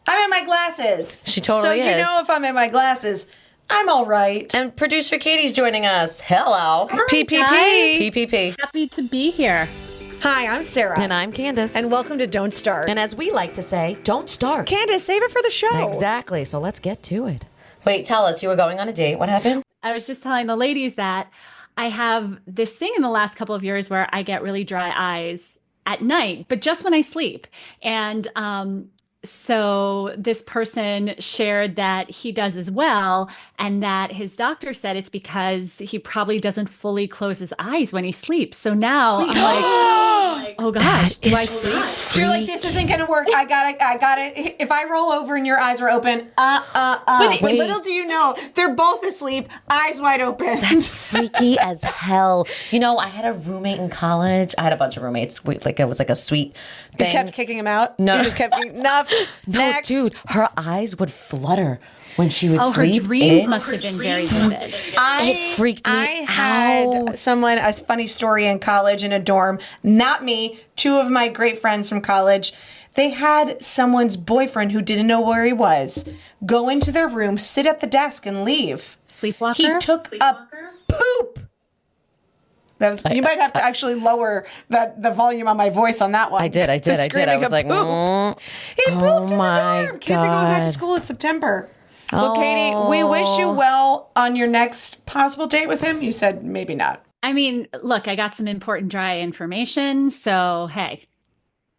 I'm in my glasses. She totally is. So you know if I'm in my glasses, I'm all right. And producer Katie's joining us. Hello. PPP. PPP. Happy to be here. Hi, I'm Sarah. And I'm Candace. And welcome to Don't Start. And as we like to say, don't start. Candace, save it for the show. Exactly. So let's get to it. Wait, tell us. You were going on a date. What happened? I was just telling the ladies that I have this thing in the last couple of years where I get really dry eyes at night, but just when I sleep. And so this person shared that he does as well, and that his doctor said it's because he probably doesn't fully close his eyes when he sleeps. So now I'm like, oh gosh, do I sleep? So you're like, this isn't going to work. I got it. If I roll over and your eyes are open, But little do you know, they're both asleep, eyes wide open. That's freaky as hell. You know, I had a roommate in college. I had a bunch of roommates. It was like a sweet thing. You kept kicking him out? No. You just kept enough. No, Next. dude, her eyes would flutter when she would Oh, sleep. her dreams must have been very vivid. It freaked me I had out. someone, a funny story in college in a dorm, not me, two of my great friends from college. They had someone's boyfriend who didn't know where he was go into their room, sit at the desk, and leave. Sleepwalker? He took a poop. That was, you might have to actually lower the volume on my voice on that one. I did. I was like, He pooped in the dorm. Kids are going back to school in September. Well, Katie, we wish you well on your next possible date with him. You said maybe not. I mean, look, I got some important dry information, so hey,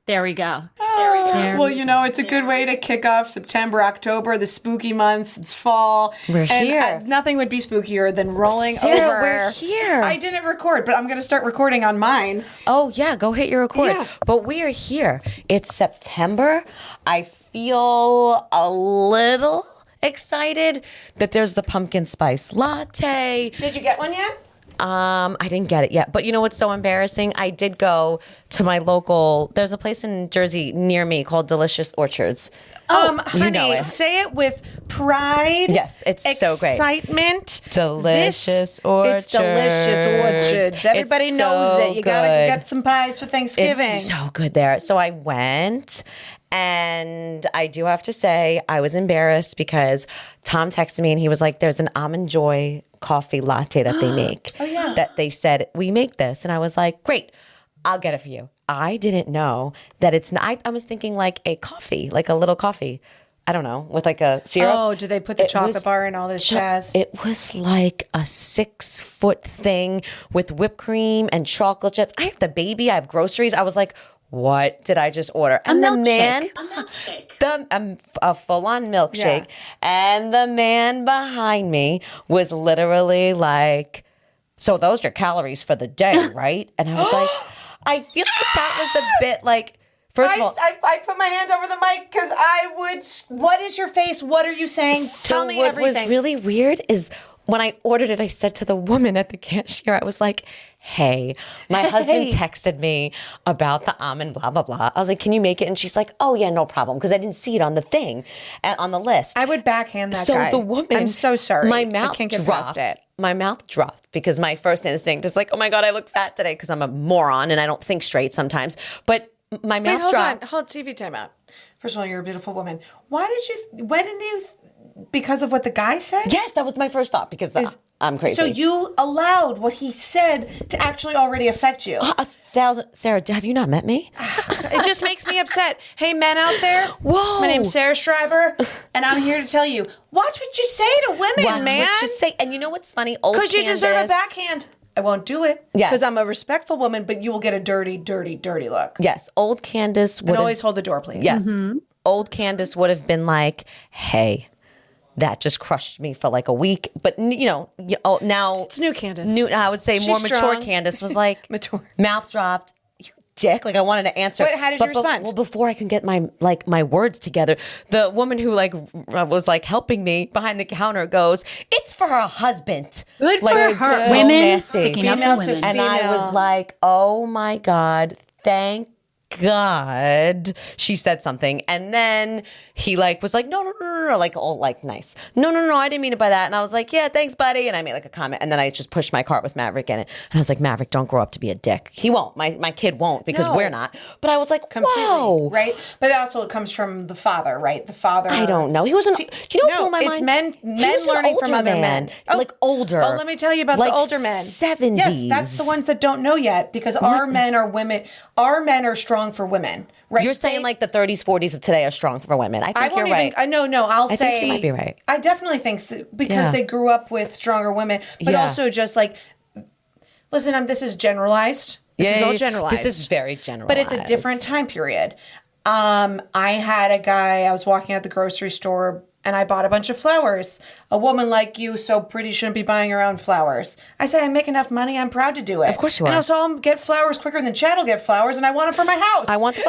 there we go. Well, you know, it's a good way to kick off September, October, the spooky months. It's fall. We're and here. Nothing would be spookier than rolling Sarah, over. we're here. I didn't record, but I'm going to start recording on mine. Oh, yeah, go hit your record. Yeah. But we are here. It's September. I feel a little excited that there's the pumpkin spice latte. Did you get one yet? I didn't get it yet. But you know what's so embarrassing? I did go to my local, there's a place in Jersey near me called Delicious Orchards. Honey, you know it. say it with pride. Yes, it's so great. Excitement. Delicious Orchards. It's Delicious Orchards. Everybody It's knows so it. You got to good. get some pies for Thanksgiving. It's so good there. So I went, and I do have to say I was embarrassed because Tom texted me and he was like, there's an Almond Joy coffee latte that they make. Oh, yeah. That they said, we make this. And I was like, great, I'll get it for you. I didn't know that it's not, I was thinking like a coffee, like a little coffee. I don't know, with like a syrup. Oh, do they put the chocolate bar and all this jazz? It was like a 6-foot thing with whipped cream and chocolate chips. I have the baby. I have groceries. I was like, what did I just order? And the man, a full-on milkshake, and the man behind me was literally like, so those are your calories for the day, right? And I was like, I feel like that was a bit like, first of all, I put my hand over the mic because I would. What is your face? What are you saying? Tell me everything. What was really weird is when I ordered it, I said to the woman at the cashier, I was like, hey, my husband texted me about the almond, blah, blah, blah. I was like, can you make it? And she's like, oh, yeah, no problem. Because I didn't see it on the thing, on the list. I would backhand that so guy. the woman, I'm so sorry. My I mouth can't get dropped. past it. My mouth dropped because my first instinct is like, oh my God, I look fat today because I'm a moron and I don't think straight sometimes. But my mouth hold dropped. on. Hold TV time out. First of all, you're a beautiful woman. Why didn't you, because of what the guy said? Yes, that was my first thought because I'm crazy. So you allowed what he said to actually already affect you. 1,000. Sarah, have you not met me? It just makes me upset. Hey, men out there. Whoa. My name's Sarah Schreiber, and I'm here to tell you, watch what you say to women, Watch man. what you say. And you know what's funny? Old Because you deserve a Candace- backhand. I won't do it. Yes. Because I'm a respectful woman, but you will get a dirty, dirty, dirty look. Yes, old Candace would And have, always hold the door, please. yes, old Candace would have been like, hey, that just crushed me for like a week. But you know, now It's new Candace. I would say She's more mature strong. Candace was like, Mature. mouth dropped. You dick. Like I wanted to answer. Wait, how did you respond? Well, before I can get my words together, the woman who was like helping me behind the counter goes, "It's for her husband." Good like, for her. so Women nasty. sticking up Female for to women. And I was like, oh my God, thank God, she said something. And then he like was like, no, like all like nice. No, I didn't mean it by that. And I was like, yeah, thanks, buddy. And I made like a comment. And then I just pushed my cart with Maverick in it. And I was like, Maverick, don't grow up to be a dick. He won't. My kid won't because No. we're not. But I was like, Completely, whoa. right? But also it comes from the father, right? The father. I don't know. He wasn't, you know what blew my it's mind? men He was an learning from older other man. men. Like older. Oh, let me tell you about like the older men. 70s. Yes, that's the ones that don't know yet because our men are women. Our men are strong for women, right? You're saying like the 30s, 40s of today are strong for women. I think I won't you're even. right. No. I'll say think you might be right. I definitely think so, because Yeah. they grew up with stronger women, but Yeah. also just like, listen, this is generalized. This is all generalized. This is very generalized. But it's a different time period. I had a guy. I was walking at the grocery store. And I bought a bunch of flowers. A woman like you, so pretty, shouldn't be buying her own flowers. I said, I make enough money. I'm proud to do it. Of course you are. And also, I'll get flowers quicker than Chad will get flowers, and I want them for my house. I want the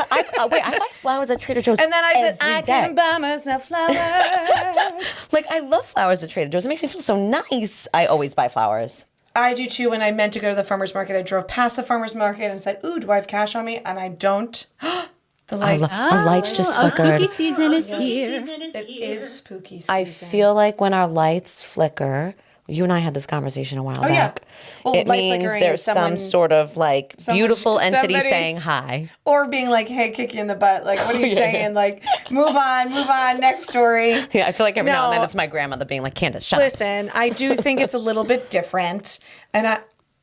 wait, I buy flowers at Trader Joe's. And then I said, every I day. can buy myself flowers. Like, I love flowers at Trader Joe's. It makes me feel so nice. I always buy flowers. I do too. When I meant to go to the farmer's market, I drove past the farmer's market and said, ooh, do I have cash on me? And I don't. The light. Our lights just flickered. Spooky season is here. It is spooky season. I feel like when our lights flicker, you and I had this conversation a while Oh, yeah. back. Well, It light means flickering there's is someone- some sort of like beautiful entity somebody's- saying hi. Or being like, hey, kick you in the butt. Like, what are you saying? Like, move on, next story. Yeah, I feel like every now and then No. it's my grandmother being like, Candace, shut up. Listen, I do think it's a little bit different.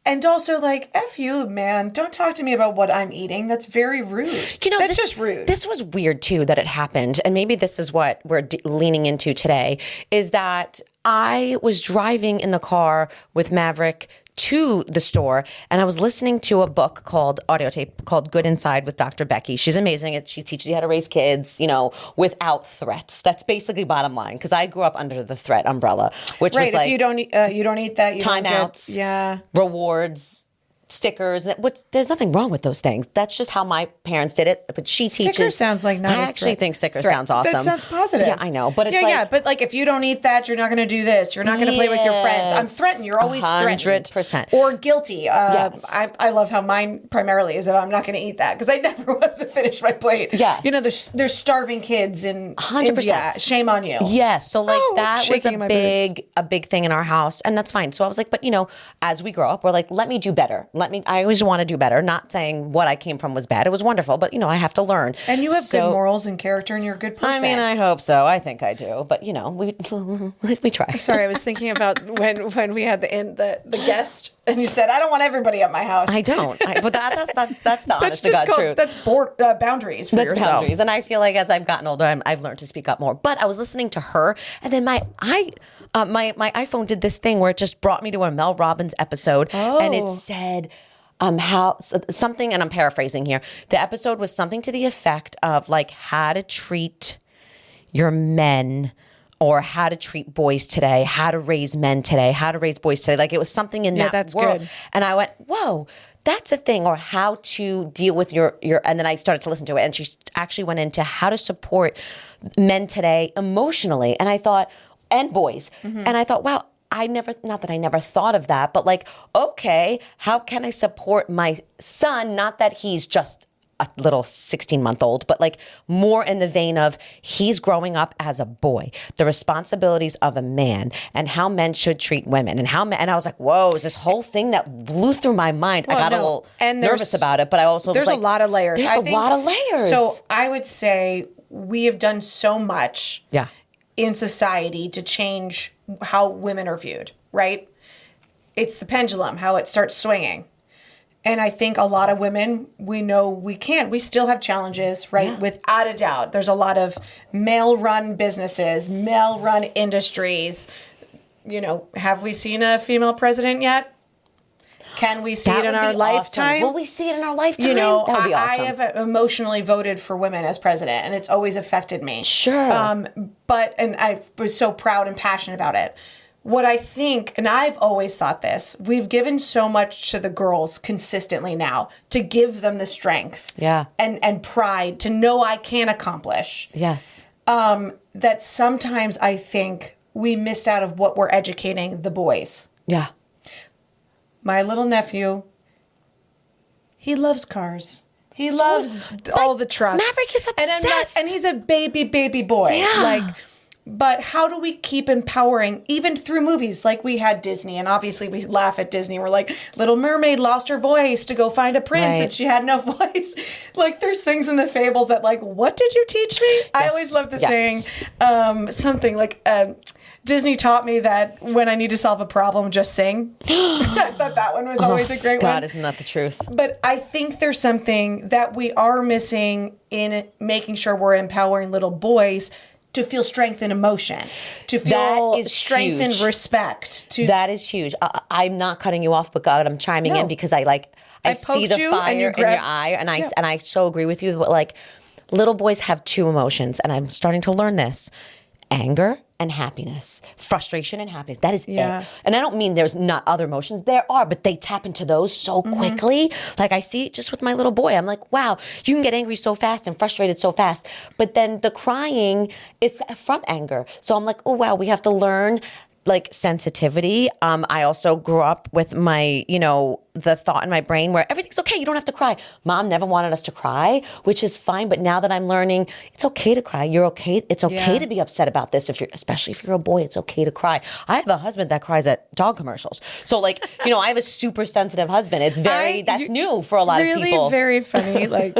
And also, like, F you, man. Don't talk to me about what I'm eating. That's very rude. You know, that's this, just rude. This was weird too that it happened, and maybe this is what we're leaning into today. Is that I was driving in the car with Maverick to the store, and I was listening to a book called audio tape called "Good Inside" with Dr. Becky. She's amazing. She teaches you how to raise kids, you know, without threats. That's basically bottom line. Because I grew up under the threat umbrella, which right. was like If you don't eat that, you don't get, timeouts, yeah. rewards, stickers. There's nothing wrong with those things. That's just how my parents did it. But she teaches. Sticker sounds like not I a actually threat. think sticker Threat. sounds awesome. That sounds positive. Yeah, I know. But it's yeah. But like, if you don't eat that, you're not going to do this. You're not going to play with your friends. I'm Yes. threatened. You're always threatened. 100%. Or guilty. Yes. I love how mine primarily is that I'm not going to eat that because I never wanted to finish my plate. Yes. You know, there's starving kids in 100%. India. Shame on you. Yes. So like that was shaking my a big thing in our house, and that's fine. So I was like, but you know, as we grow up, we're like, let me do better. I always want to do better. Not saying what I came from was bad. It was wonderful, but you know, I have to learn. And you have good So- morals and character, and you're a good person. I mean, I hope so. I think I do. But you know, we try. Sorry, I was thinking about when we had the guest, and you said, "I don't want everybody at my house." I don't. But that's the honest to God truth. That's boundaries for That's yourself. boundaries. And I feel like as I've gotten older, I've learned to speak up more. But I was listening to her, and then my iPhone did this thing where it just brought me to a Mel Robbins episode, and it said how something, and I'm paraphrasing here. The episode was something to the effect of like how to treat your men, or how to treat boys today, how to raise men today, how to raise boys today. Like it was something in that that's world. good. And I went, whoa, that's a thing. Or how to deal with your, and then I started to listen to it. And she actually went into how to support men today emotionally. And I thought, and boys. Mm-hmm. And I thought, wow, not that I never thought of that, but like, okay, how can I support my son? Not that he's just a little 16-month-old, but like more in the vein of he's growing up as a boy, the responsibilities of a man, and how men should treat women, and and I was like, whoa, is this whole thing that blew through my mind. I got a little nervous about it, but I also there's was like, a lot of layers. There's a lot of layers. So I would say we have done so much in society to change how women are viewed, right? It's the pendulum, how it starts swinging. And I think a lot of women, we know we can't. We still have challenges, right? Yeah. Without a doubt. There's a lot of male-run businesses, male-run industries. You know, have we seen a female president yet? Can we see it in our lifetime? Will we see it in our lifetime? You know, that would be awesome. I have emotionally voted for women as president, and it's always affected me. Sure. And I was so proud and passionate about it. What I think, and I've always thought this, we've given so much to the girls consistently now to give them the strength and pride to know I can accomplish. Yes. That sometimes I think we missed out of what we're educating the boys. Yeah. My little nephew, he loves cars. He loves all the trucks. Maverick is obsessed. And he's a baby boy. Yeah. But how do we keep empowering, even through movies? Like we had Disney, and obviously we laugh at Disney. We're like, Little Mermaid lost her voice to go find a prince, and she had no voice. Like there's things in the fables that like, what did you teach me? Yes. I always love the saying, something like, Disney taught me that when I need to solve a problem, just sing. I thought that one was always a great one. God, isn't that the truth? But I think there's something that we are missing in making sure we're empowering little boys to feel strength and emotion, to feel strength and respect. That is huge. I'm not cutting you off, but God, I'm chiming in because I see the fire in your eye, and I so agree with you. Like little boys have two emotions, and I'm starting to learn this: anger and happiness, frustration and happiness. That is it. And I don't mean there's not other emotions. There are, but they tap into those so quickly. Like I see it just with my little boy. I'm like, wow, you can get angry so fast and frustrated so fast. But then the crying is from anger. So I'm like, oh, wow, we have to learn like sensitivity. I also grew up with my, the thought in my brain where everything's okay. You don't have to cry. Mom never wanted us to cry, which is fine. But now that I'm learning, it's okay to cry. You're okay. It's okay to be upset about this. Especially if you're a boy, it's okay to cry. I have a husband that cries at dog commercials. So like, I have a super sensitive husband. It's that's new for a lot of people. Really very funny. Like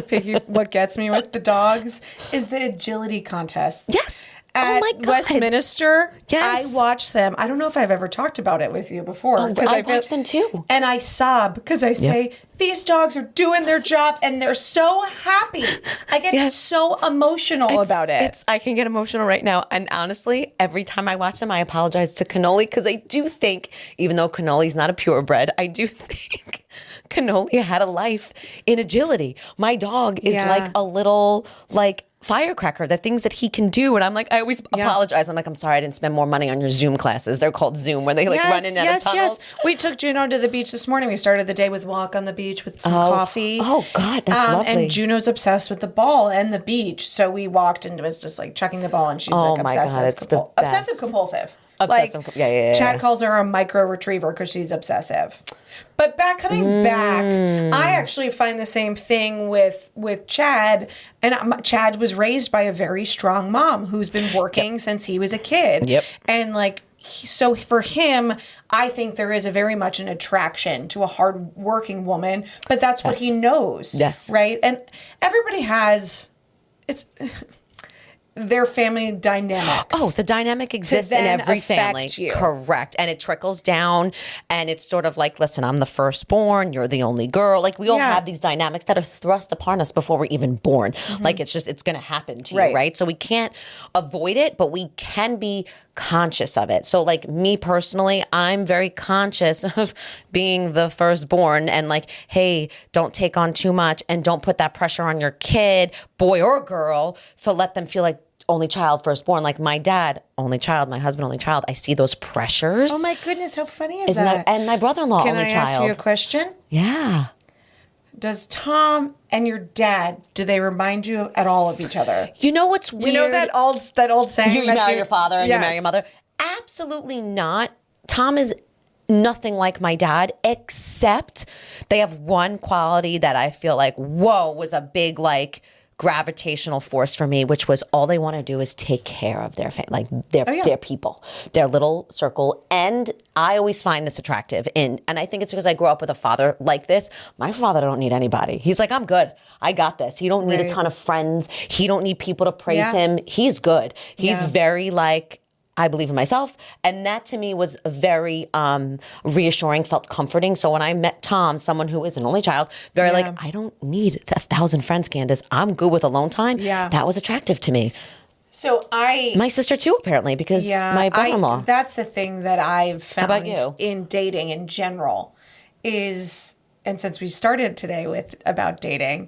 what gets me with the dogs is the agility contests. Yes. At Westminster, yes. I watch them. I don't know if I've ever talked about it with you before. I watch them too. And I sob because I say, these dogs are doing their job and they're so happy. I get so emotional about it. I can get emotional right now. And honestly, every time I watch them, I apologize to Cannoli because I do think, even though Cannoli's not a purebred, I do think Cannoli had a life in agility. My dog is like a little, firecracker, the things that he can do. And I'm like, I always apologize. I'm like, I'm sorry I didn't spend more money on your Zoom classes. They're called Zoom, where they run in and out of tunnels. Yes. We took Juno to the beach this morning. We started the day with walk on the beach with some coffee. Oh God, that's lovely. And Juno's obsessed with the ball and the beach. So we walked and it was just like chucking the ball, and she's like obsessive. God, it's the best. Obsessive compulsive. Obsessive, Chad calls her a micro retriever because she's obsessive. But coming back, I actually find the same thing with Chad. And Chad was raised by a very strong mom who's been working since he was a kid. Yep. And so for him, I think there is very much an attraction to a hardworking woman, but that's what he knows. Yes. Right? And everybody has their family dynamics. Oh, the dynamic exists in every family. Correct. And it trickles down, and it's sort of like, listen, I'm the firstborn, you're the only girl. Like we all have these dynamics that are thrust upon us before we're even born. Like it's going to happen to you, right? So we can't avoid it, but we can be conscious of it. So like me personally, I'm very conscious of being the firstborn and like, hey, don't take on too much and don't put that pressure on your kid, boy or girl, let them feel like only child, firstborn. Like my dad, only child, my husband, only child. I see those pressures. Oh my goodness, how funny is that? And my brother-in-law, only child. Can I ask you a question? Yeah. Does Tom and your dad, do they remind you at all of each other? You know what's weird? You know that old saying? You marry your father and you marry your mother? Absolutely not. Tom is nothing like my dad, except they have one quality that I feel like, whoa, was a big gravitational force for me, which was all they want to do is take care of their their people, their little circle. And I always find this attractive and I think it's because I grew up with a father like this. My father don't need anybody. He's like, I'm good. I got this. He don't need a ton of friends. He don't need people to praise him. He's good. He's very I believe in myself. And that to me was very reassuring, felt comforting. So when I met Tom, someone who is an only child, I don't need 1,000 friends, Candace. I'm good with alone time. Yeah. That was attractive to me. So my sister too, apparently, because my brother-in-law. That's the thing that I've found How about you? In dating in general is, and since we started today about dating,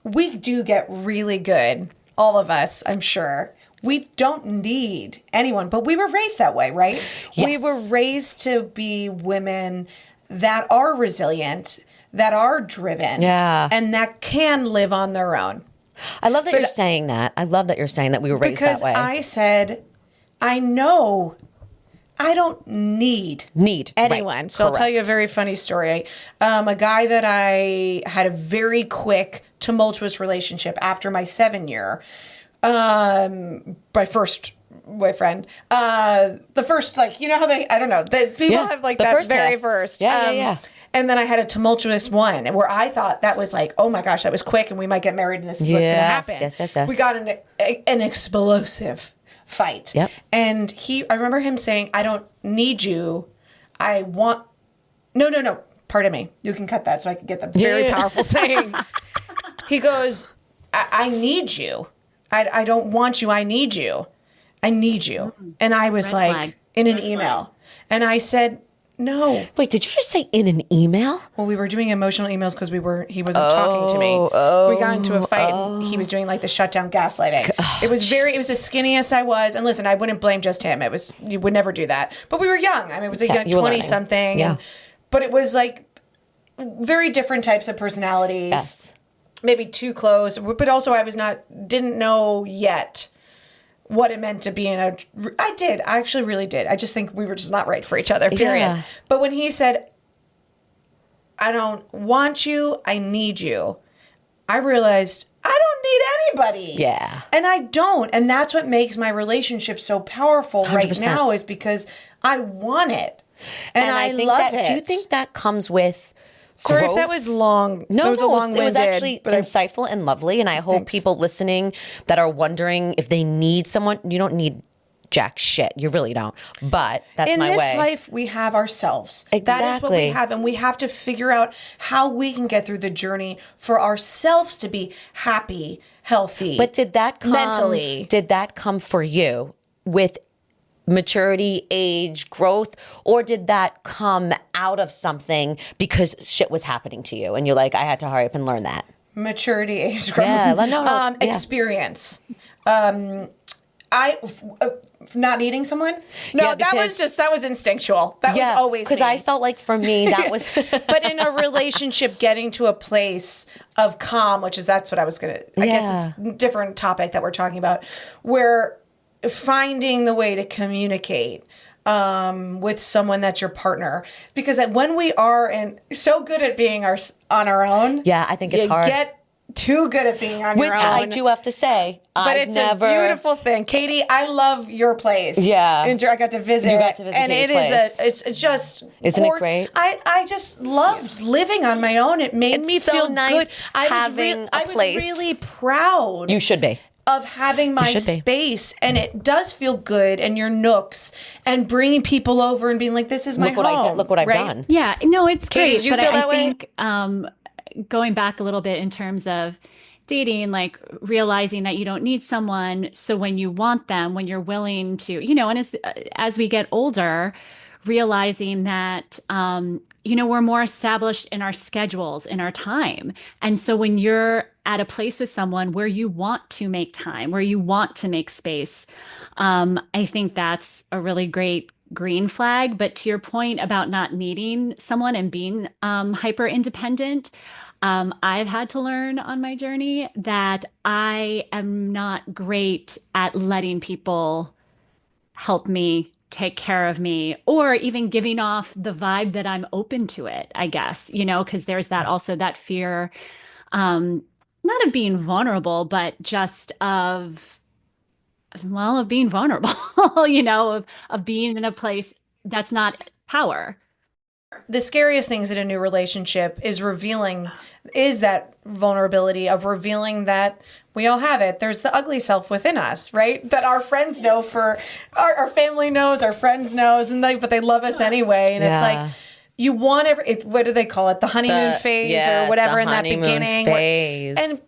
we do get really good, all of us, I'm sure. We don't need anyone, but we were raised that way, right? Yes. We were raised to be women that are resilient, that are driven, and that can live on their own. I love that you're saying that. I love that you're saying that we were raised that way. Because I said, I know I don't need anyone. Right. So I'll tell you a Correct. very funny story. A guy that I had a very quick, tumultuous relationship after my 7-year, my first boyfriend, the first, like, you know how I don't know, that people have like the that first very half. first. Yeah. And then I had a tumultuous one where I thought that was like, oh my gosh, that was quick and we might get married and this is what's going to happen. Yes. We got an explosive fight. Yep. And I remember him saying, I don't need you. I want, no, pardon me. You can cut that so I can get the very powerful saying. He goes, I need you. I don't want you. I need you. I need you. And I was Red like, flag. in an email. And I said, no. Wait, did you just say in an email? Well, we were doing emotional emails because he wasn't talking to me. We got into a fight and he was doing like the shutdown gaslighting. It was the skinniest I was. And listen, I wouldn't blame just him. You would never do that. But we were young. I mean, it was a young you were learning. 20-something. Yeah. But it was like very different types of personalities. Yes. Maybe too close. But also didn't know yet what it meant to be in I actually really did. I just think we were just not right for each other, period. Yeah. But when he said, I don't want you, I need you, I realized I don't need anybody. Yeah. And I don't. And that's what makes my relationship so powerful 100%. right now is because I want it. And I think love that, it. do you think that comes with Sorry growth? if that was long. No, that was a long-winded, it was actually but insightful and lovely. And I hope people listening that are wondering if they need someone, you don't need jack shit. You really don't. But that's in my this way. life, we have ourselves. That is what we Exactly. have. And we have to figure out how we can get through the journey for ourselves to be happy, healthy. But did that come mentally? Did that come for you with maturity, age, growth, or did that come out of something because shit was happening to you and you're like, I had to hurry up and learn that? Maturity, age, growth. Yeah, no, yeah. Experience. Not needing someone? No, Yeah, that was instinctual. That was always because me. I felt like for me that was But in a relationship, getting to a place of calm, that's what I was I guess it's a different topic that we're talking about, where finding the way to communicate with someone that's your partner. Because when we are so good at being on our own, Yeah, I think it's you hard. get too good at being on your own. which I do have to say. But I've it's never, a beautiful thing. Katie, I love your place. Yeah. And I got to visit. You got to visit and Katie's it is place. it's just Isn't it great? I just loved living on my own. It made me so feel nice good. having a place. I was really proud You should be. of having my should be. space, and it does feel good, and your nooks, and bringing people over and being like, this is my Look what I home. did. Look what I've right? done. Yeah, no, it's Katie, great. did you but feel I that way? think going back a little bit in terms of dating, like realizing that you don't need someone. So when you want them, when you're willing to, and as we get older, realizing that, we're more established in our schedules, in our time. And so when you're at a place with someone where you want to make time, where you want to make space, I think that's a really great green flag. But to your point about not needing someone and being hyper independent, I've had to learn on my journey that I am not great at letting people help me, take care of me, or even giving off the vibe that I'm open to it, I guess, because there's that fear, not of being vulnerable, but just of being vulnerable, of being in a place that's not power. The scariest things in a new relationship is that vulnerability of revealing that we all have it. There's the ugly self within us, right? That our friends know, our family knows, our friends knows, but they love us anyway. And it's like, you want what do they call it? The honeymoon phase or whatever in that beginning. Phase. And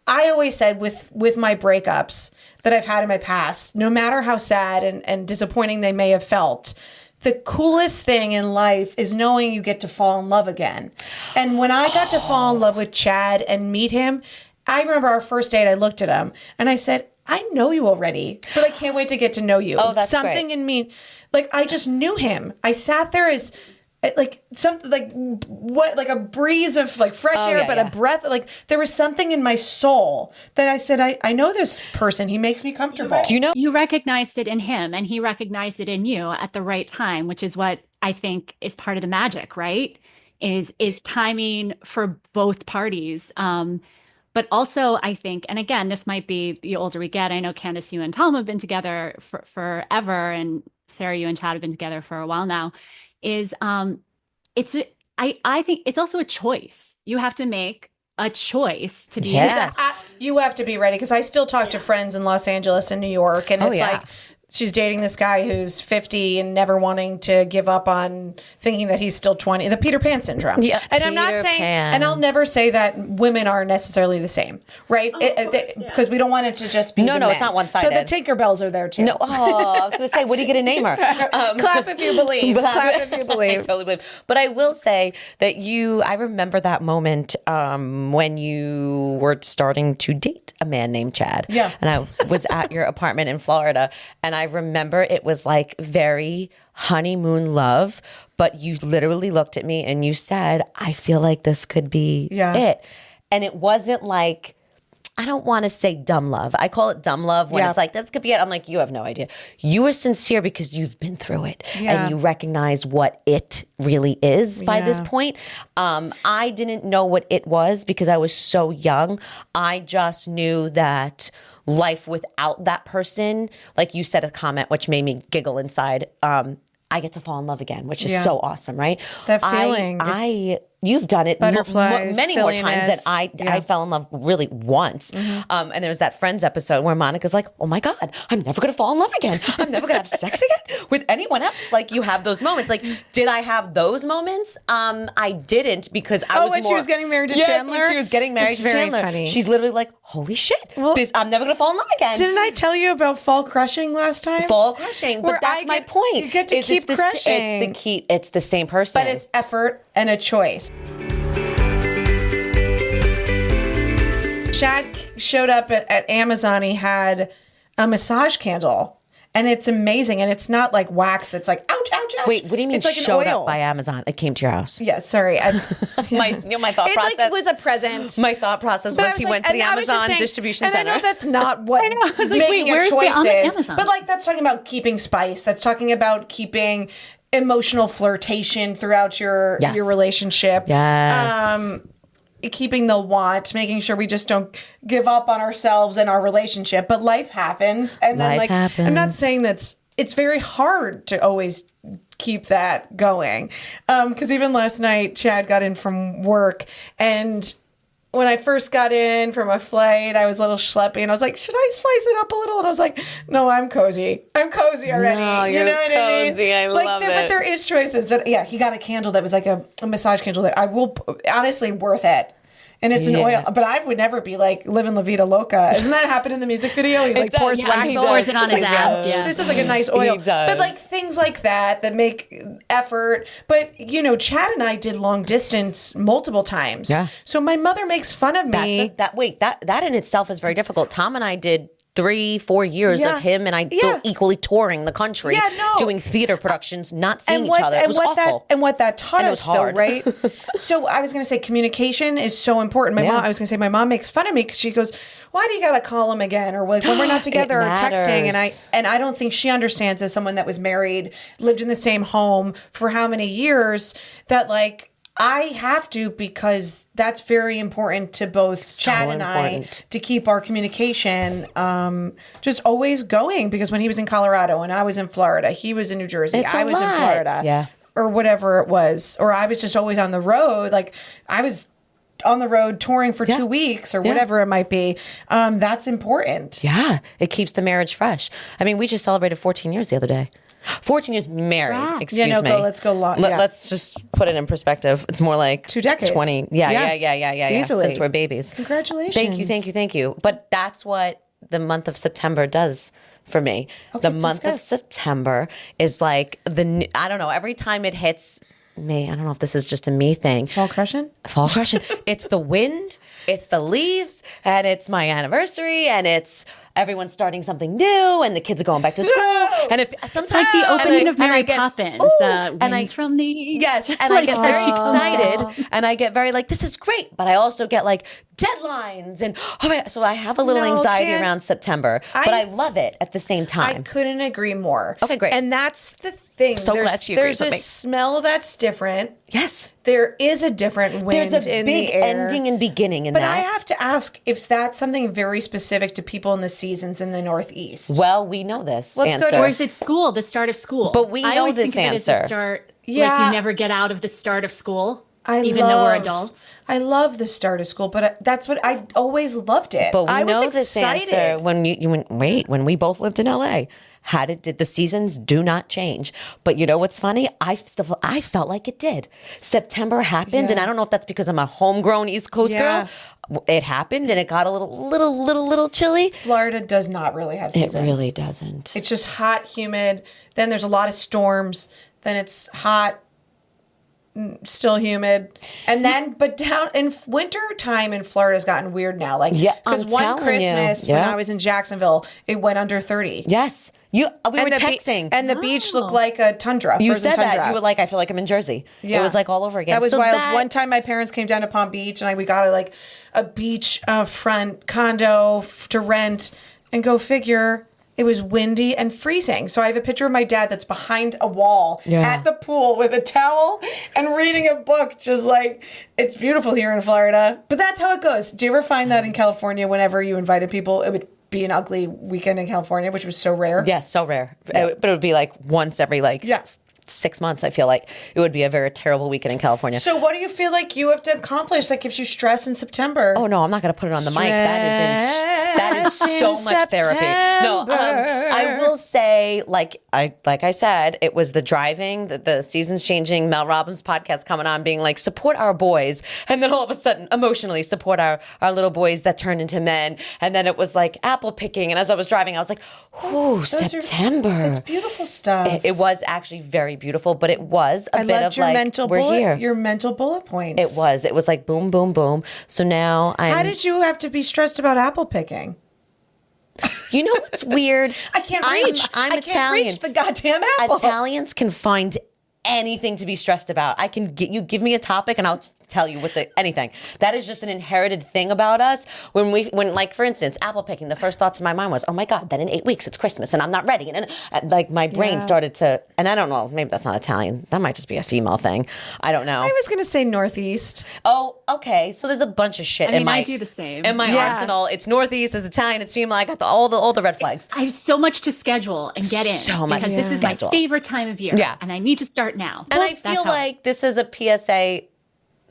I always said with my breakups that I've had in my past, no matter how sad and disappointing they may have felt, the coolest thing in life is knowing you get to fall in love again. And when I got to fall in love with Chad and meet him, I remember our first date, I looked at him and I said, I know you already, but I can't wait to get to know you. Oh, that's something great. in me, like I just knew him. I sat there as like something like what, like a breeze of like fresh air, but a breath, like there was something in my soul that I said, I know this person. He makes me comfortable. Do you know? You recognized it in him and he recognized it in you at the right time, which is what I think is part of the magic, right? Is timing for both parties. But also, I think, and again, this might be the older we get. I know Candace, you and Tom have been together for forever, and Sarah, you and Chad have been together for a while now. Is it's I think it's also a choice. You have to make a choice to be. Yes. You have to be ready, because I still talk to friends in Los Angeles and New York, and it's like she's dating this guy who's 50 and never wanting to give up on thinking that he's still 20. The Peter Pan syndrome. Yeah, and I'm not saying, and I'll never say that women are necessessily the same, right? Because we don't want it to just be no, it's not one-sided. So the Tinkerbells are there too. No, I was going to say, what are you going to name her? Clap if you believe. Clap if you believe. I totally believe. But I will say that I remember that moment when you were starting to date a man named Chad. Yeah. And I was at your apartment in Florida, and I remember it was like very honeymoon love, but you literally looked at me and you said, I feel like this could be it. And it wasn't like, I don't want to say dumb love. I call it dumb love when it's like, this could be it. I'm like, you have no idea. You were sincere because you've been through it and you recognize what it really is by this point. I didn't know what it was because I was so young. I just knew that life without that person, like you said a comment, which made me giggle inside. I get to fall in love again, which is so awesome, right? That feeling. You've done it butterflies, many more times than I fell in love really once. And there was that Friends episode where Monica's like, oh my God, I'm never going to fall in love again. I'm never going to have sex again with anyone else. Like, you have those moments. Like, did I have those moments? I didn't, because I was when she was getting married to Chandler? When she was getting married to Chandler. Funny. She's literally like, holy shit, I'm never going to fall in love again. Didn't I tell you about fall crushing last time? Fall crushing, but that's my point. You get to keep crushing. It's the same person. But it's effort and a choice. Chad showed up at Amazon. He had a massage candle, and it's amazing. And it's not like wax. It's like, ouch, ouch, ouch. Wait, what do you mean it's like showed up by Amazon? It came to your house. Yeah, sorry. My thought process. It was a present. My thought process was he went to the Amazon distribution center. And I know that's not what making your choice is. But like, that's talking about keeping spice. That's talking about keeping emotional flirtation throughout your relationship. Yes. Keeping the want, making sure we just don't give up on ourselves and our relationship. But life happens. And then happens. I'm not saying it's very hard to always keep that going. Because even last night, Chad got in from work, and when I first got in from a flight, I was a little schleppy, and I was like, should I spice it up a little? And I was like, no, I'm cozy. I'm cozy already. No, you know what cozy. I mean? I love it. But there is choices. But yeah, he got a candle that was like a massage candle that I will, honestly, worth it. And it's an oil, but I would never be like living La Vida Loca. Doesn't that happen in the music video? He like pours wax. He pours it on his ass. Yeah. This is like a nice oil. He does. But like things like that make effort. But you know, Chad and I did long distance multiple times. Yeah. So my mother makes fun of me. That in itself is very difficult. Tom and I did 3-4 years of him and I equally touring the country, doing theater productions, not seeing each other. It was awful. What that taught us, though, right? So I was going to say communication is so important. My mom makes fun of me because she goes, "Why do you got to call him again?" Or like when we're not together or texting. And I don't think she understands, as someone that was married, lived in the same home for how many years, that like, I have to, because that's very important to both Chad and I, to keep our communication just always going. Because when he was in Colorado and I was in Florida, he was in New Jersey, I was in Florida, or whatever it was, or I was just always on the road. Like I was on the road touring for 2 weeks or whatever it might be. That's important. Yeah, it keeps the marriage fresh. I mean, we just celebrated 14 years the other day. 14 years married, excuse me. Let's go long. Let's just put it in perspective. It's more like 2 decades. 20. Yeah. Easily. Since we're babies. Congratulations. Thank you. But that's what the month of September does for me. The month of September is like I don't know, every time it hits me. I don't know if this is just a me thing. Fall crushing? Fall crushing. It's the wind, it's the leaves, and it's my anniversary, and it's everyone's starting something new, and the kids are going back to school. And if sometimes Like the opening of Mary get, Poppins, ooh, the and winds from the yes, and I get very excited, and I get very like, this is great, but I also get like deadlines, and so I have a little anxiety around September, but I love it at the same time. I couldn't agree more. Okay, great. And that's the thing. So glad she agrees There's with a me. smell that's different. Yes. There is a different wind There's a in big the air. ending and beginning in But that. I have to ask if that's something very specific to people in the seasons in the Northeast. Well, we know this Let's go answer. to- Or is it school, the start of school? But we I know always this think of it as answer. the start, Yeah. like you never get out of the start of school, even though we're adults. I love the start of school, but that's what I always loved it. But we I know was this excited. answer when we both lived in LA. Did the seasons do not change? But you know what's funny? I felt like it did. September happened, and I don't know if that's because I'm a homegrown East Coast girl. It happened, and it got a little chilly. Florida does not really have seasons. It really doesn't. It's just hot, humid. Then there's a lot of storms. Then it's hot, still humid, and then but down in winter time in Florida's gotten weird now. Like because I'm one telling Christmas you. when Yeah. I was in Jacksonville, it went under 30. Yes, we were And the texting. and the beach looked like a tundra. You frozen said tundra. that. You were like, I feel like I'm in Jersey. It was like all over again. That was So wild. One time my parents came down to Palm Beach and we got a beach front condo to rent, and go figure, it was windy and freezing. So I have a picture of my dad that's behind a wall at the pool with a towel and reading a book, just like, it's beautiful here in Florida. But that's how it goes. Do you ever find that in California, whenever you invited people, it would be an ugly weekend in California, which was so rare? Yes, so rare. But it would be like once every 6 months, I feel like. It would be a very terrible weekend in California. So what do you feel like you have to accomplish that gives you stress in September? Oh no, I'm not going to put it on the mic. That is so in much therapy. No, September. I will say, like I said, it was the driving, the seasons changing. Mel Robbins podcast coming on, being like, support our boys, and then all of a sudden, emotionally support our little boys that turned into men. And then it was like apple picking, and as I was driving, I was like, ooh, September. That's beautiful stuff. It was actually very beautiful, but it was a bit loved of your like, mental we're bullet, here. Your mental bullet points. It was like boom, boom, boom. So now How did you have to be stressed about apple picking? You know what's weird? I can't reach. I'm I Italian. can't reach the goddamn apple. Italians can find anything to be stressed about. You give me a topic and I'll tell you anything. That is just an inherited thing about us. When like, for instance, apple picking, the first thoughts in my mind was, oh my God, then in 8 weeks it's Christmas and I'm not ready. And like my brain started to, and I don't know, maybe that's not Italian. That might just be a female thing. I don't know. I was going to say Northeast. Oh, okay. So there's a bunch of shit in my. I do the same. In my arsenal, it's Northeast, it's Italian, it's female. I got all the red flags. I have so much to schedule and get in. So much because to this is my schedule. favorite time of year. Yeah. And I need to start now. And I That's feel how- like this is a PSA.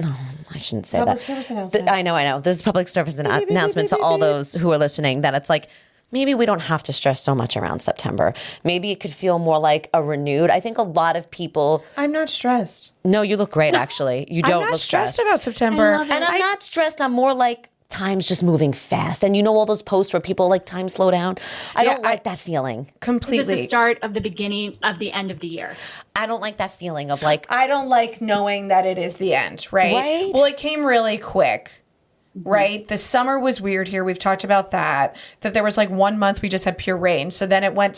No, I shouldn't say Public that. service announcement. I know. This is public service announcement to all those who are listening, that it's like, maybe we don't have to stress so much around September. Maybe it could feel more like a renewed. I think a lot of people. I'm not stressed. No, you look great, actually. You don't I'm not look stressed about September. I love it. And I'm not stressed. I'm more like, time's just moving fast. And you know all those posts where people like time slow down? I don't like that feeling. This is Completely. the start of the beginning of the end of the year. I don't like that feeling of like, I don't like knowing that it is the end, right? Right? Well, it came really quick, right? The summer was weird here. We've talked about that there was like 1 month we just had pure rain. So then it went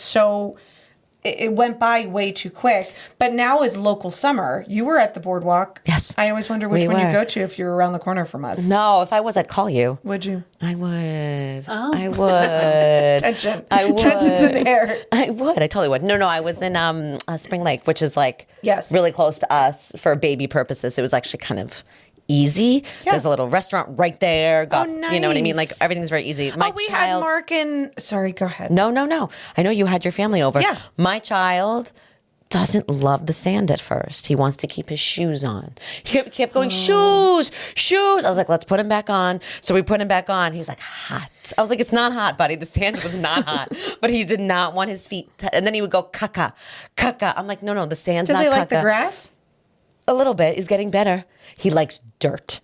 by way too quick. But now is local summer. You were at the boardwalk. Yes. I always wonder which We one you were. go to if you're around the corner from us. no, if I was, I'd call you. Would you? I would. Oh. I would. Tension. I would. Tension's in the air. I would. I totally would. No, I was in Spring Lake, which is like really close to us for baby purposes. It was actually kind of easy. Yeah. There's a little restaurant right there. Oh, You know what I mean? Like nice. everything's very easy. We had Mark and... Sorry, go ahead. No. I know you had your family over. Yeah. My child doesn't love the sand at first. He wants to keep his shoes on. He kept going, shoes. I was like, let's put him back on. So we put him back on. He was like, hot. I was like, it's not hot, buddy. The sand was not hot. But he did not want his feet. And then he would go, caca. I'm like, no, the sand's Does not he caca. like the grass? A little bit. He's getting better. He likes dirt.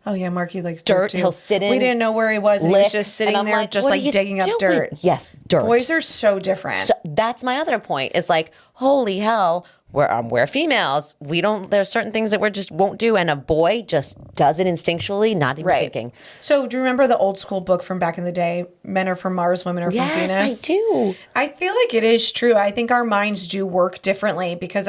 Oh, yeah, Marky likes Dirt, too. he'll sit in, We didn't know where he was, and he was just sitting and I'm there, like, just what are like you digging up doing? dirt. Yes, dirt. Boys are so different. So that's my other point. Is like, holy hell, we're females. We don't. There's certain things that we just won't do, and a boy just does it instinctually, not even thinking. So, do you remember the old school book from back in the day? Men are from Mars, women are from Venus. Yes, I do. I feel like it is true. I think our minds do work differently because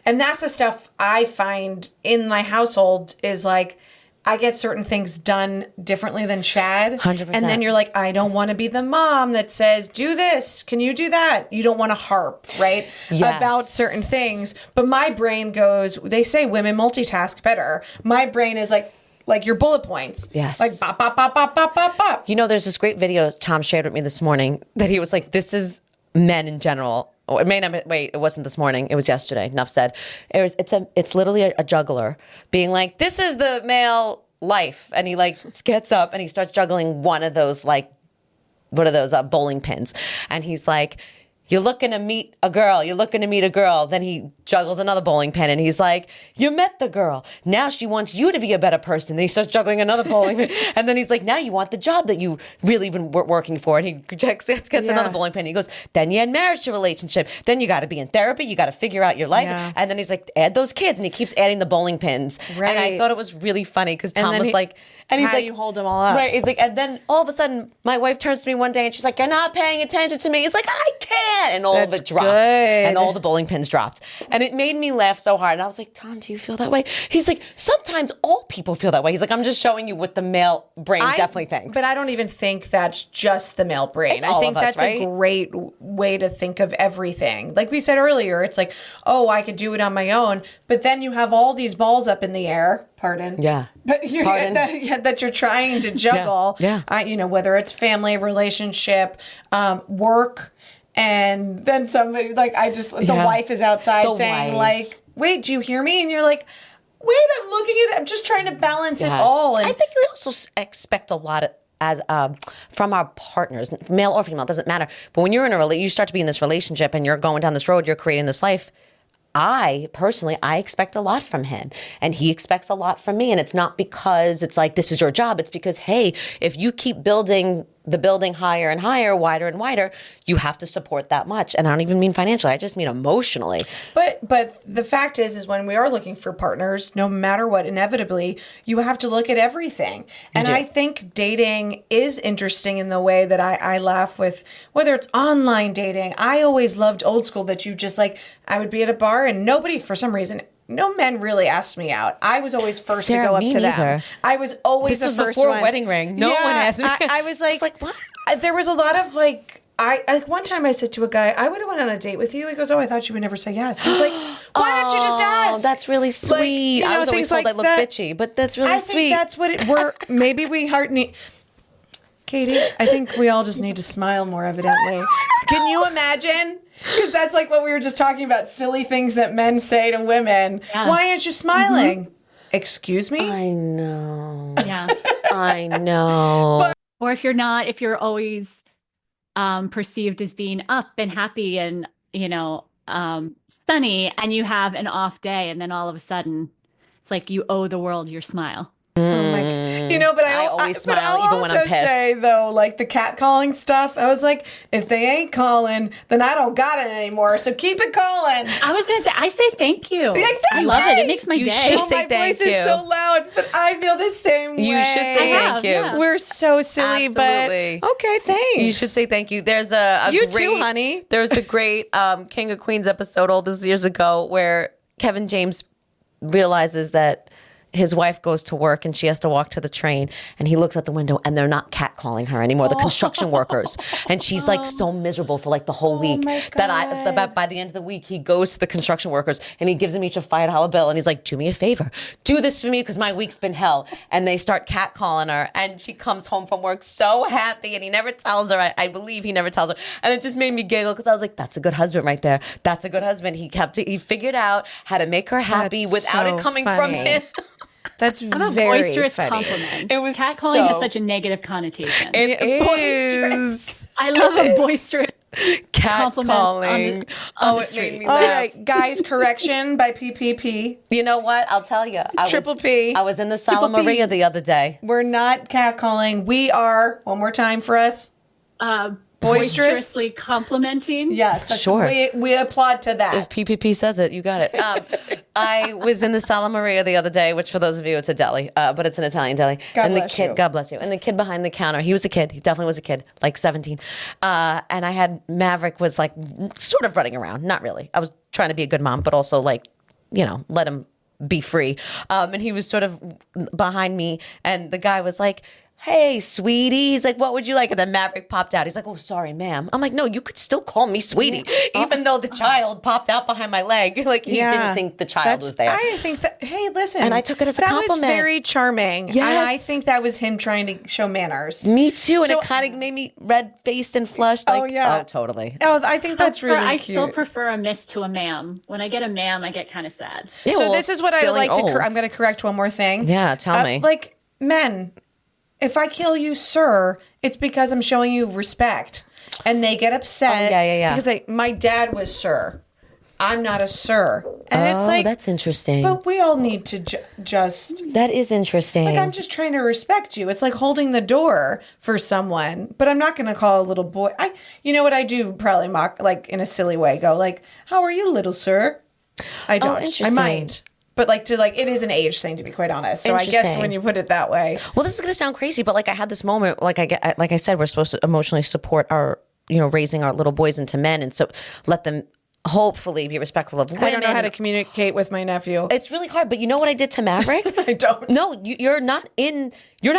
and that's the stuff I find in my household is like, I get certain things done differently than Chad. 100%. And then you're like, I don't want to be the mom that says, do this. Can you do that? You don't want to harp, right? Yes. About certain things. But my brain goes, they say women multitask better. My brain is like your bullet points. Yes. Like bop, bop, bop, bop, bop, bop, bop. You know, there's this great video Tom shared with me this morning that he was like, this is men in general. Oh, it may not, wait, it wasn't this morning. It was yesterday. Enough said. It's literally a juggler being like, this is the male life. And he like gets up and he starts juggling one of those bowling pins. And he's like, you're looking to meet a girl. You're looking to meet a girl. Then he juggles another bowling pin and he's like, you met the girl. Now she wants you to be a better person. Then he starts juggling another bowling pin. And then he's like, now you want the job that you really been working for. And he gets another bowling pin. He goes, then you had marriage to relationship. Then you got to be in therapy. You got to figure out your life. Yeah. And then he's like, add those kids. And he keeps adding the bowling pins. Right. And I thought it was really funny because Tom was like, and he's how like, you hold them all up. Right. He's like, and then all of a sudden, my wife turns to me one day and she's like, you're not paying attention to me. He's like, I can't. And all of it dropped. Good. And all the bowling pins dropped. And it made me laugh so hard. And I was like, Tom, do you feel that way? He's like, sometimes all people feel that way. He's like, I'm just showing you what the male brain definitely thinks. But I don't even think that's just the male brain. It's I all think of us, that's right? a great way to think of everything. Like we said earlier, it's like, oh, I could do it on my own. But then you have all these balls up in the air. Pardon. Yeah. But Pardon. that you're trying to juggle. Yeah. Whether it's family, relationship, work, and then somebody the wife is outside saying like, wait, do you hear me? And you're like, wait, I'm looking at it. I'm just trying to balance it all. And I think we also expect a lot from our partners, male or female, doesn't matter. But when you're you start to be in this relationship and you're going down this road, you're creating this life. I expect a lot from him and he expects a lot from me. And it's not because it's like, this is your job. It's because, hey, if you keep building the building higher and higher, wider and wider, you have to support that much. And I don't even mean financially. I just mean emotionally. But the fact is when we are looking for partners, no matter what, inevitably, you have to look at everything. And I think dating is interesting in the way that I laugh with, whether it's online dating. I always loved old school that you just like, I would be at a bar and nobody, for some reason, no men really asked me out. I was always first Sarah, to go up me to them. neither. I was always This was the first before one. wedding ring. No one asked me. I was like, what? There was a lot of one time I said to a guy, I would have went on a date with you. He goes, oh, I thought you would never say yes. I was like, why don't you just ask? Oh, that's really sweet. I was always told I look bitchy, but that's really sweet. I think that's what maybe we need. Katie, I think we all just need to smile more, evidently. Can you imagine? Because that's like what we were just talking about, silly things that men say to women. Yes. Why aren't you smiling? Mm-hmm. Excuse me? I know. Yeah. I know. Or if you're always perceived as being up and happy and, sunny, and you have an off day, and then all of a sudden it's like you owe the world your smile. Oh my, but I always smile I'll even when I'm also pissed. say though, like the cat calling stuff, I was like, if they ain't calling, then I don't got it anymore. So keep it calling. I was gonna say, I say thank you. Exactly. I love it. It makes my day. Should say my thank voice you. is so loud, but I feel the same way. You should say thank you. Yeah. We're so silly, Absolutely. but okay, thanks. You should say thank you. There's a You great, too, honey. There's a great King of Queens episode all those years ago where Kevin James realizes that his wife goes to work and she has to walk to the train, and he looks out the window and they're not catcalling her anymore, the construction workers. And she's like so miserable for like the whole week that by the end of the week, he goes to the construction workers and he gives them each a $5 bill. And he's like, do me a favor, do this for me because my week's been hell. And they start catcalling her and she comes home from work so happy, and he never tells her. I believe he never tells her. And it just made me giggle because I was like, that's a good husband right there. That's a good husband. He figured out how to make her happy without it coming from him. That's I'm a very boisterous funny. compliment. It was Catcalling has such a negative connotation. It Boisterous. I love a boisterous compliment catcalling. on the It street. made me All laugh. right, guys, correction by PPP. You know what? I'll tell you. Triple P. I was in the Sala Triple P. Maria the other day. We're not catcalling. We are, one more time for us. Boisterous. boisterously complimenting. Yes, that's, Sure. We applaud to that. If PPP says it, you got it. I was in the Sala Maria the other day, which for those of you, it's a deli, but it's an Italian deli. God and the bless kid, you. God bless you. And the kid behind the counter, he was a kid. He definitely was a kid, like 17. And I had Maverick was like sort of running around. Not really. I was trying to be a good mom, but also like, let him be free. And he was sort of behind me, and the guy was like, "Hey, sweetie." He's like, "What would you like?" And then Maverick popped out. He's like, "Oh, sorry, ma'am." I'm like, "No, you could still call me sweetie," even though the child popped out behind my leg. Like he didn't think the child was there. I think that. Hey, listen. And I took it as a that compliment. was very charming. Yes. And I think that was him trying to show manners. Me too. And So- it kind of made me red-faced and flushed. Like, yeah. Totally. Oh, I think that's really I cute. still prefer a miss to a ma'am. When I get a ma'am, I get kind of sad. Yeah, So well, this is what I would feeling like to. old. I'm going to correct one more thing. Yeah, tell me. Like men, if I kill you, sir, it's because I'm showing you respect, and they get upset. Oh, yeah. Because my dad was sir. I'm not a sir, and it's like that's interesting. But we all need to just. That is interesting. Like, I'm just trying to respect you. It's like holding the door for someone, but I'm not going to call a little boy. You know what I do? Probably mock, like in a silly way. Go like, "How are you, little sir?" I don't. I interesting. might, but it is an age thing, to be quite honest. So I guess Interesting. when you put it that way, Well, this is going to sound crazy, but like I had this moment, like I said, we're supposed to emotionally support our, raising our little boys into men, and so let them hopefully be respectful of women. I don't know how to communicate with my nephew. It's really hard, but you know what I did to Maverick? I don't. No, you're not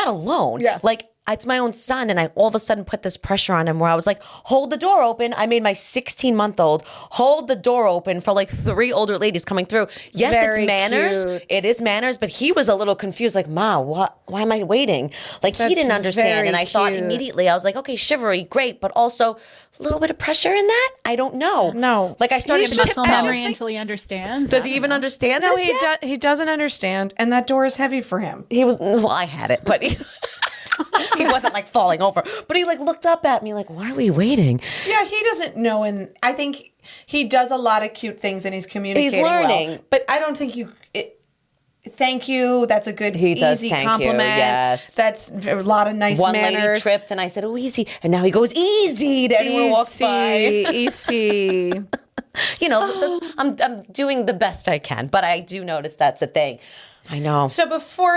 alone. Yeah. Like, it's my own son, and I all of a sudden put this pressure on him where I was like, hold the door open. I made my 16-month-old hold the door open for like 3 older ladies coming through. Yes, Very it's manners. cute. It is manners, but he was a little confused, like, Ma, why am I waiting? Like, he That's didn't understand. very And I thought cute. immediately, I was like, okay, chivalry, great, but also a little bit of pressure in that? I don't know. No. Like, I started He to should Muscle tiptoe. memory until he understands. Does he even understand No, this yet? he doesn't understand, and that door is heavy for him. He was, well, I had it, but he wasn't like falling over. But he like looked up at me like, why are we waiting? Yeah, he doesn't know, and I think he does a lot of cute things, and he's communicating. He's learning. well. But I don't think thank you. That's a good, He does easy thank you, compliment. yes. That's a lot of nice One manners. lady tripped and I said, oh, easy. And now he goes, easy to anyone who walks by. Easy. I'm doing the best I can, but I do notice that's a thing. I know. So before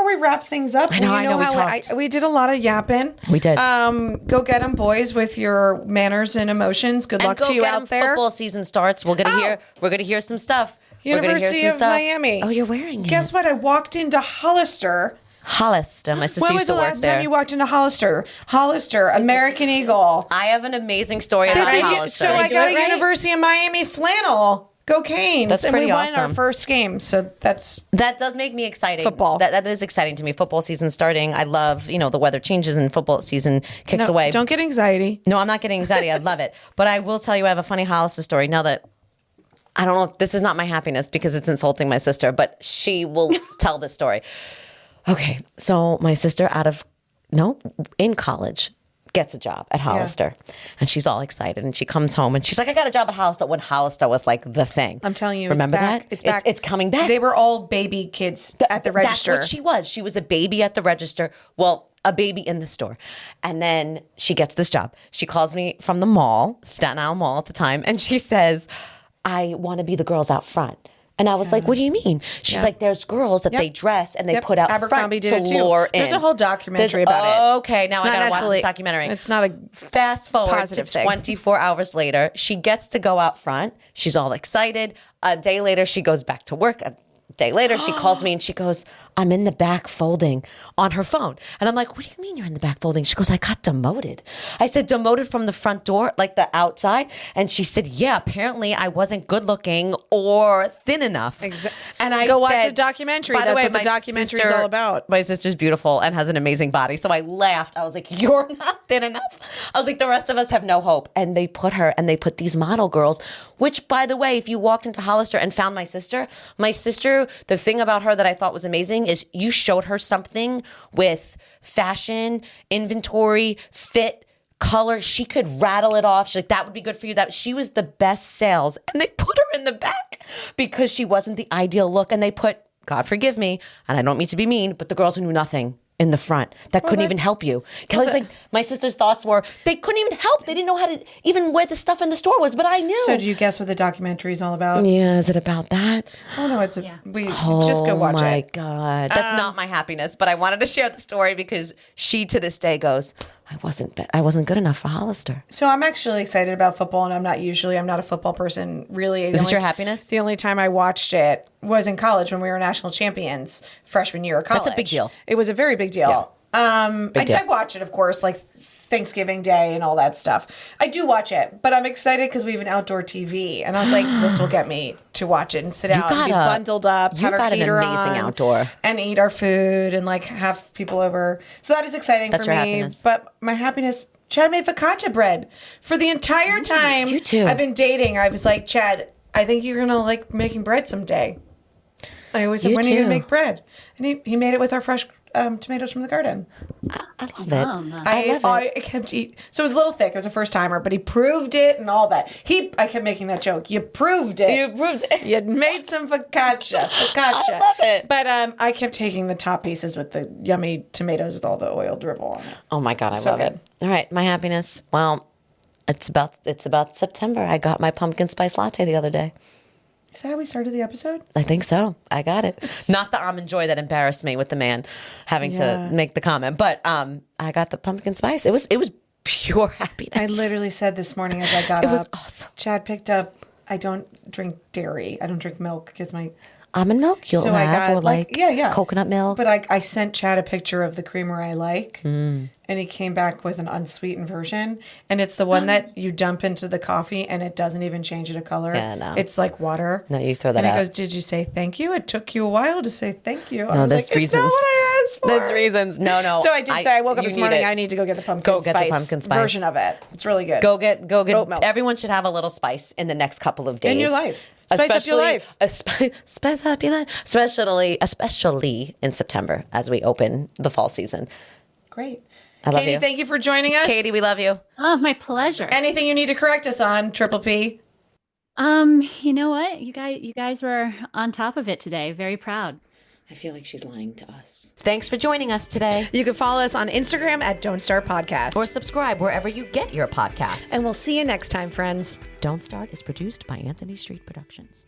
we wrap things up, I know, we how talked. we did a lot of yapping. We did. Go get them, boys, with your manners and emotions. Good luck and go to you get out him. there. Football season starts. We're gonna hear some stuff. University of Miami. Oh, you're wearing it. Guess what? I walked into Hollister. Hollister. My sister When was used the to work last there. time you walked into Hollister? Hollister, American Eagle. I have an amazing story about This is Hollister. so I do got it a right? University of Miami flannel. Go Canes. That's and we pretty won our awesome. first game. So that's That does make me exciting. Football. That is exciting to me. Football season starting. I love, the weather changes and football season kicks away. Don't get anxiety. No, I'm not getting anxiety. I love it. But I will tell you, I have a funny Hollister story now that I don't know. This is not my happiness because it's insulting my sister, but she will tell this story. Okay. So my sister in college gets a job at Hollister and she's all excited and she comes home and she's like, I got a job at Hollister when Hollister was like the thing. I'm telling you, Remember it's back. that? It's back. It's coming back. They were all baby kids at the register. That's what she was. She was a baby at the register. Well, a baby in the store. And then she gets this job. She calls me from the mall, Staten Island Mall at the time, and she says, I want to be the girls out front. And I was like, what do you mean? She's like, there's girls that they dress and they put out Abercrombie front did to it too. lure in. There's a whole documentary about it. Okay, now It's I not got to watch necessarily- this documentary. It's not a Fast forward to positive thing. 24 hours later, she gets to go out front. She's all excited. A day later, she goes back to work. A day later, she calls me and she goes, I'm in the back folding on her phone. And I'm like, what do you mean you're in the back folding? She goes, I got demoted. I said, demoted from the front door, like the outside? And she said, yeah, apparently I wasn't good looking or thin enough. And I Go watch said, the documentary. by the That's way, what the my documentary is sister- all about. My sister's beautiful and has an amazing body. So I laughed. I was like, you're not thin enough. I was like, the rest of us have no hope. And they put these model girls, which, by the way, if you walked into Hollister and found my sister, the thing about her that I thought was amazing is you showed her something with fashion, inventory, fit, color. She could rattle it off. She's like, that would be good for you. That she was the best sales. And they put her in the back because she wasn't the ideal look. And they put, God forgive me, and I don't mean to be mean, but the girls who knew nothing in the front that couldn't even help you. Kelly's like, my sister's thoughts were, they couldn't even help. They didn't know how to, even where the stuff in the store was, but I knew. So do you guess what the documentary is all about? Yeah, is it about that? Oh, no, it's just go watch it. Oh my God. That's not my happiness, but I wanted to share the story because she to this day goes, I wasn't good enough for Hollister. So I'm actually excited about football, and I'm not a football person, really. Is this your happiness? The only time I watched it was in college when we were national champions freshman year of college. That's a big deal. It was a very big deal. Yeah. I watch it, of course, like Thanksgiving Day and all that stuff. I do watch it, but I'm excited because we have an outdoor TV, and I was like, this will get me to watch it and sit out and be bundled up, have our heater on, amazing outdoor, and eat our food and like have people over. So that is exciting for me. Happiness. But my happiness, Chad made focaccia bread for the entire time. You too. I've been dating. I was like, Chad, I think you're gonna like making bread someday. I always said, when are you gonna make bread? And he made it with our fresh tomatoes from the garden. I love it. I love it. I kept eating. So it was a little thick. It was a first timer, but he proved it and all that. I kept making that joke. You proved it. You proved it. You made some focaccia. I love it. But I kept taking the top pieces with the yummy tomatoes with all the oil dribble on it. Oh my God, I love it. All right, my happiness. Well, it's about September. I got my pumpkin spice latte the other day. Is that how we started the episode? I think so. I got it. Not the almond joy that embarrassed me with the man having to make the comment, but I got the pumpkin spice. It was pure happiness. I literally said this morning as I got up. It was awesome. Chad picked up. I don't drink dairy. I don't drink milk because my almond milk you'll have, I got, or like coconut milk. But I sent Chad a picture of the creamer I like, and he came back with an unsweetened version, and it's the one that you dump into the coffee, and it doesn't even change it a color. Yeah, no. It's like water. No, you throw that out. out. And he goes, did you say thank you? It took you a while to say thank you. I No, was there's like, reasons. It's not what I asked for. There's reasons. No. So I did say, I woke up this morning, I need to go get the pumpkin spice version of it. It's really good. Go get Oat milk. Everyone should have a little spice in the next couple of days. In your life. Spice up your life. Spice up your life. Especially in September as we open the fall season. Great. I love Katie, you. thank you for joining us. Katie, we love you. Oh, my pleasure. Anything you need to correct us on, Triple P? You know what? You guys were on top of it today. Very proud. I feel like she's lying to us. Thanks for joining us today. You can follow us on Instagram at Don't Start Podcast. Or subscribe wherever you get your podcasts. And we'll see you next time, friends. Don't Start is produced by Anthony Street Productions.